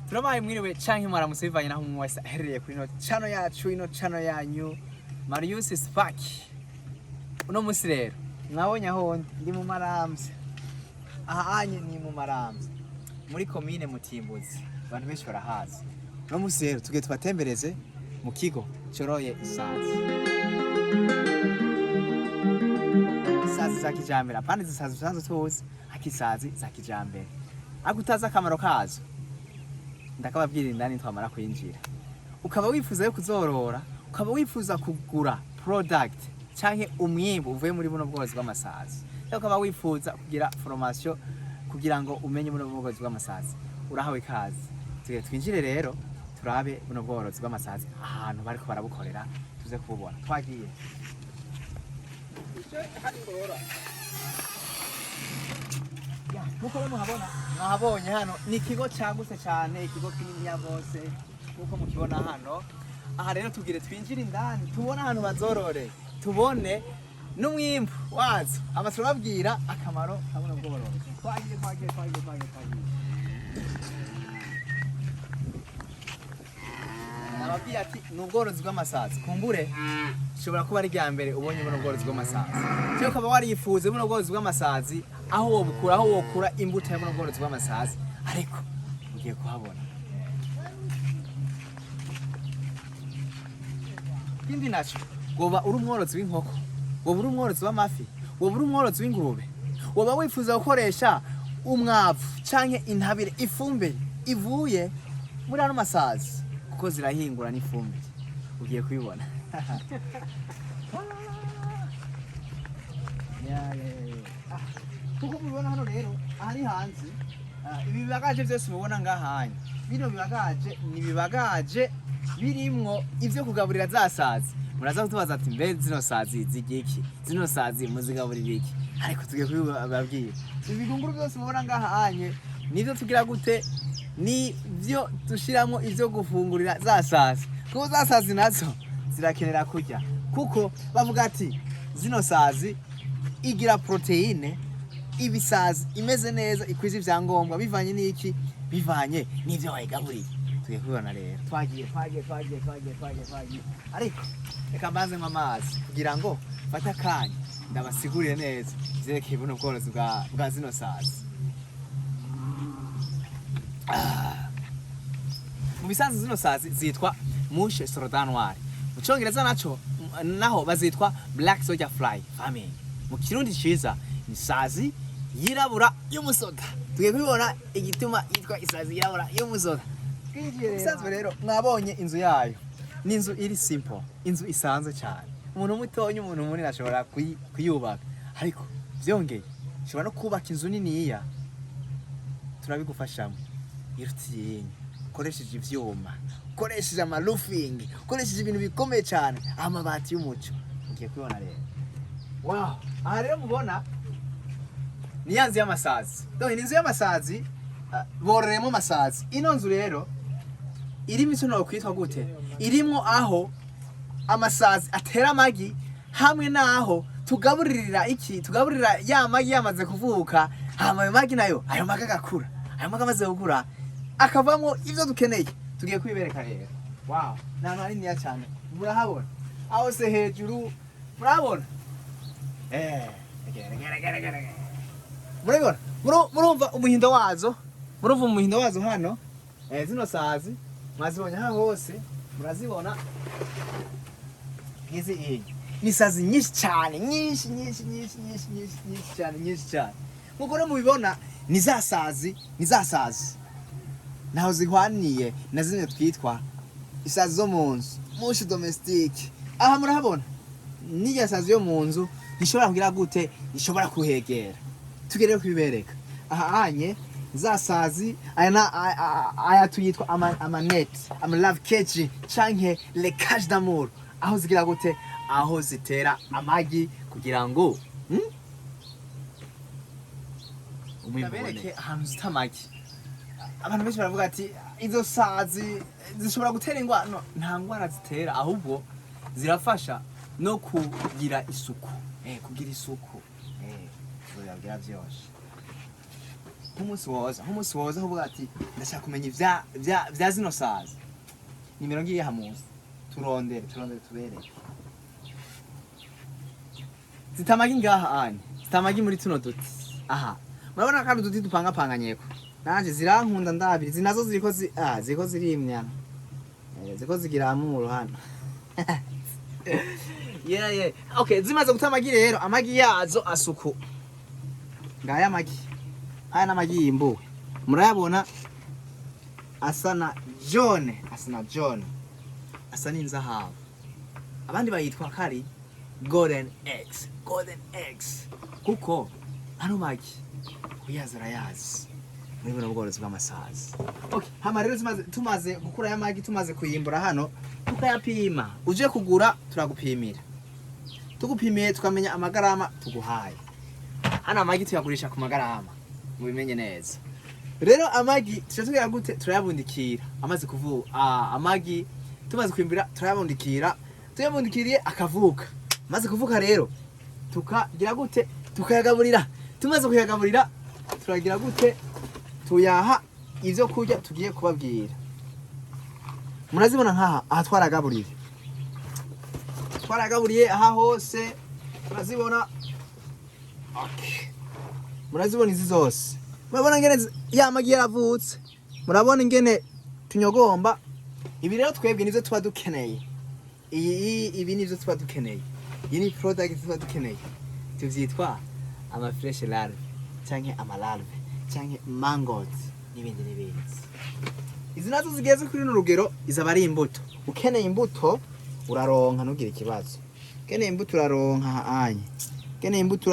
Turabaye mwiriwe canke mwaramutse bivanye naho umwe wese aherereye kuri ino channel yacu, ino channel yanyu Marius Spark. Uno musi rero mwabonye aho ndi mu Maramvya. Aha anye ni mu Maramvya muri commune Mutimbuzi. Abantu benshi barahazi. Uno musi rero tugiye tubatembereze mu kigo cyoroye isazi. Isazi za kijambere, apana zisazi zanzo tuzi, akisazi za kijambere. Agutaza akamaro kazo. Ndakababwira indani twamara kwinjira. Ukaba wifuza yo kuzorora, ukaba wifuza kugura product canke umwimbu uvuye muri buno bworozi bw'amasazi. Cyangwa ukaba wifuza kugira formation kugira ngo umenye buno bworozi bw'amasazi. Urahawe kazi. Tugiye twinjire rero turabe buno bworozi bw'amasazi ahantu bariko barabukorera tuze kububona. Twagiye. Muko muhabona mwahabonye hano ni ikigo cyagutse cyane, ikigo kinini ya bose kuko mukibona hano. Aha rero tugire twinjire indani tubona hano bazorore, tubone n'umwimbu wazo, amasoro babwira akamaro kabona bworozi. Twagiye. Nababwiye ati n'ubworozi bw'amasazi kumbure shobora kuba ari rya mbere ubonye buno bworozi bw'amasazi. Cyo kaba warifuze buno bworozi bw'amasazi aho wokura imbuto ya buno bworozi bw'amasazi, ariko ugiye kuhabona. Kindi naco goba uri umworozi w'inkoko, woba uri umworozi w'amafi, woba uri umworozi w'ingurube, woba wifuza gukoresha umwavu canke intabire ifumbire ivuye muri ano masazi kuko zirahingura n'ifumbire, ugiye kubibona. Kuko mubibona hano rero ahari hanze ibi bibagaje byose mubona ngahanye, bino bibagaje ni bibagaje birimwo ivyo kugaburira zasazi. Muraza kutubaza ati mbe zino sazi zigiki, zino sazi muzigaburira iki? Ariko tugiye kubibabwira ibigunguru byose mubona ngahanye nivyo tugira gute, ni byo dushiramo ivyo gufungurira zasazi. Kuko zasazi nazo zirakenera kurya, kuko bavuga ati zino sazi igira proteine, ibisazi imeze neza ikwiza ivyangombwa bivanye n'iki, bivanye n'ivyo wayigaburiye. Tugiye kubibona rero. Twagiye. Ariko reka mbanze amazi kugira ngo fata akanya ndabasigurire neza vyerekeye buno bworozi bwa zino sazi. Mu bisanzwe zino sazi zitwa mushe sorodanwari. Mu Congereza naho bazitwa black soldier fly family. Mu Kirundi ciza ni sazi yirabura y'umusoda. Tugiye kubibona igituma yitwa isazi yirabura y'umusoda. Bisanzwe rero mwabonye inzu yayo. Ni inzu iri simple, inzu isanzwe cyane. Umuntu mutonye, umuntu munini ashobora kuyubaka. Ariko byongeye shobora no kubaka inzu niniya. Turabigufashamo. Irutiye ukoresheje ivyuma, ukoresheje ama roofing, ukoresheje ibintu bikomeye cyane, amabati y'umuco. Ugiye kubibona rero. Wow, aha rero mubona ni yanzu y'amasazi. Donc ni inzu y'amasazi bororemo amasazi. Ino nzu rero irimo icyo no kwitwa gute, irimo aho amasazi atera amagi hamwe naho tugaburirira iki, tugaburira ya magi yamaze kuvuka, hama ayo magi nayo ayo magi agakura, ayo magi amaze gukura akavamo ivyo dukeneye. Tugiye kwibereka rero. Wow, nano ari niya cyane. Murahabona aho se hejuru, murabona murabona, murumva umuhindo wazo, murumva umuhindo wazo hano. Zino sazi mwazibonye hano hose, murazibona ngizi iyi ni sazi nyinshi cyane, nyinshi cyane. Muko no mubibona ni za sazi naho zihwaniye na zimwe twitwa isazi zo mu nzu, mushi domestique. Aha murahabona ni ya sazi yo mu nzu nishobora kugira gute, nishobora kuhegera. Tugereye kubibereka aha anye za sazi aya tuyitwa amanet, ama love cage canke le cage d'amour. Aho zigira gute, aho zitera amagi kugira ngo umwibereke ahantu zita amagi. Abantu benshi baravuga ati izo sazi zishobora gutera ingwara. Nta ngwara zitera, ahubwo zirafasha no kugira isuku. Kugira isuku. Turagira byose. nk'umunsi woza uvuga ati ndashaka kumenya vya zino sazi, nimero ngiye hamuzi turondere tubereke. Zitamagi ngaha anye, zitamagi muri tuno duti. Aha, murabona kandi uduti dupangapanganyeko, nanje zirankunda ndabiri, zinazo ziko zirimyana, ziko zigira amuru hano. Yeah. Okay, zimaze gutamagi rero, amagi yazo asuku. Ngaya amagi. Aya namagi yimbuwe. Murayabona asana John, asa n'inzahabu. Abandi bayitwa kari golden eggs. Kuko ano magi uyazara yazi. Muri buno bworozi bw'amasazi. Okay, hama rero tumaze gukura ya magi, tumaze kuyimbura hano, tukayapima. Uje kugura turagupimira. Tugupimiye tukamenya amagarama tuguhaye. Hano amagi tuyagurisha ku magarama, mubimenye neza. Rero amagi tushatugira gute? Turayabundikira. Amaze kuvuka amagi tumaze kwimbira turayabundikira. Tuyabundikiriye akavuka. Maze kuvuka rero tukagira gute? Tukayagaburira. Tumaze kuyagaburira turagira gute? Tuyaha ivyo kurya tugiye kubabwira. Murazibona nkaha aha twaragaburiye aha hose murazibona. Okay, murazibona izi zose, murabona ingene ya magi yaravutse, murabona ingene tunyogomba. Ibi rero twebwe nivyo tuba dukeneye, ibi nivyo tuba dukeneye, iyi ni product tuba dukeneye. Tuvyitwa ama fresh larve canke ama larve canke mangoes n'ibindi. Izi nazo zigeze kuri n'urugero, izaba ari imbuto. Ukeneye imbuto uraronka, ntugire ikibazo. Ukeneye imbuto uraronka anye, ukeneye imbuto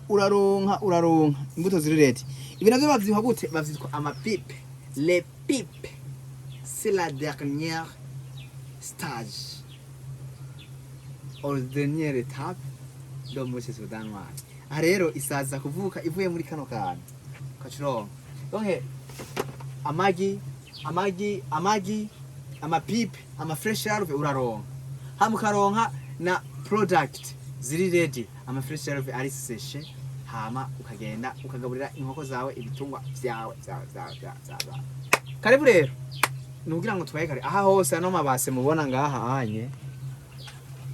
uraronka. Imbuto ziri ready. Ibi navyo bavyitwa gute? Bavyitwa ama pipe. Les pipes, c'est la dernière stage or dernière étape do muri Sudanwa. Rero isaza kuvuka ivuye muri kano kantu kacironka. Donc amagi, ama pipe, ama fresh larve uraronka. Hamukaronka na product ziri ready, ama fresh larve ari seshe. Hama ukagenda ukagaburira inkoko zawe, ibitungwa vyawe. Karibu rero nugira ngo tubaye kare aha hose. Ano mabase mubona ngaha anye,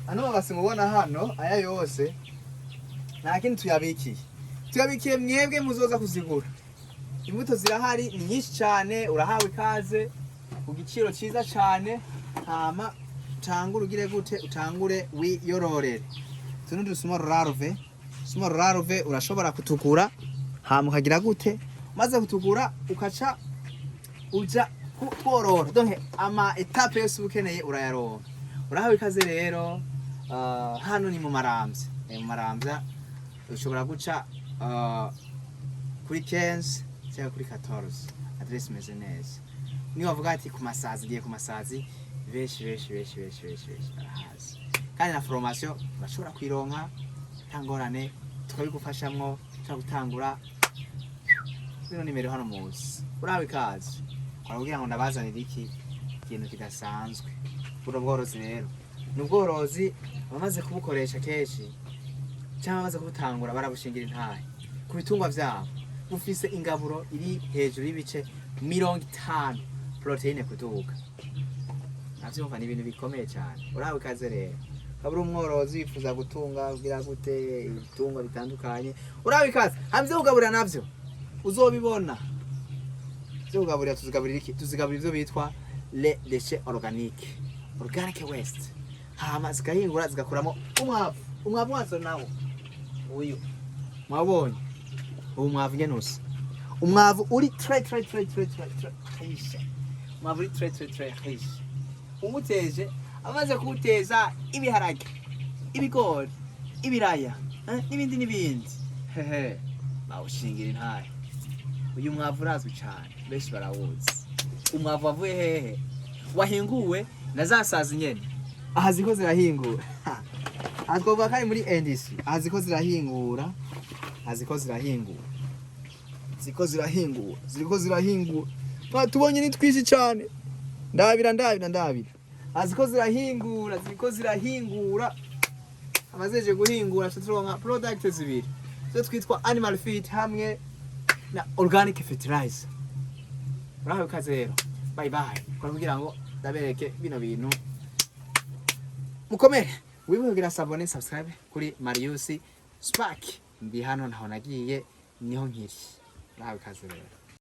ano mabase mubona hano aya yose nta kintu tuyabikiye mwebwe muzoza kuzigura. Imbuto zirahari ni nyinshi cyane, urahawe ikaze ku giciro cyiza cyane. Hama utangure ugire gute? Utangure wiyororere. Tunudu small larve urashobora kutugura. Hama ukagira gute? Maze kutugura ukaca uja korora. Donc ama etape yose ukeneye urayaronka. Urahawe ikaze rero. Hano ni mu Maramvya, ushobora guca kuri 15 cyangwa kuri 14. Adresse meze neza. Ni wavuga ati ku Masazi, giye ku Masazi, benshi barahazi. Kandi na formation bashobora kwironka tangorane, tukabigufashamwo gutangura. Zino nimero hano muzi. Urahawe ikaze. Kugira ngo ndabazanira ikintu kidasanzwe. Ubworozi rero n'ubworozi bamaze kubukoresha kenshi cyangwa bamaze kubutangura barabushingira intahe ku bitungwa vyabo. Bufise ingaburo iri hejuru y'ibice 50 proteine kuduga. Navyumva ni ibintu bikomeye cyane. Urahawe ikaze rero. Kabura umworozi wifuza gutunga ugira gute ibitungwa bitandukanye. Urahawe ikaze. Hamze ugaburira navyo uzobibona. Tugaburira tuzigaburira iki? Tuzigaburira ivyo bitwa les déchets organic waste. Hama zigahingura zigakuramo umwavu wazo nawo uyu mwabonye. Ubu mwavu ngenusa, umwavu uri tre umwavu uri tre umuteje. Amaze kuwuteza ibiharage, ibigori, ibiraya n'ibindi bawushingira intahe. Uyu mwavu urazwi cyane, benshi barawuzi. Umwavu wavuye hehe? Wahinguwe na za sazi nyene. Aha ziko zirahingura. Atwovuga kandi muri industry. Aha ziko zirahingura. Tubonye ni twishi cyane. Ndabira. Aha ziko zirahingura. Amazeje guhingura turonka product zibiri. Zo twitwa animal feed hamwe na organic fertilizer. Uraho kaze rero. Bye bye. Kwa kugira ngo ndabereke bino bintu mukomere. Wibugira sabone subscribe kuri Marius Spark. Ndi hano naho nagiye niho nkiri. Uraho kaze rero.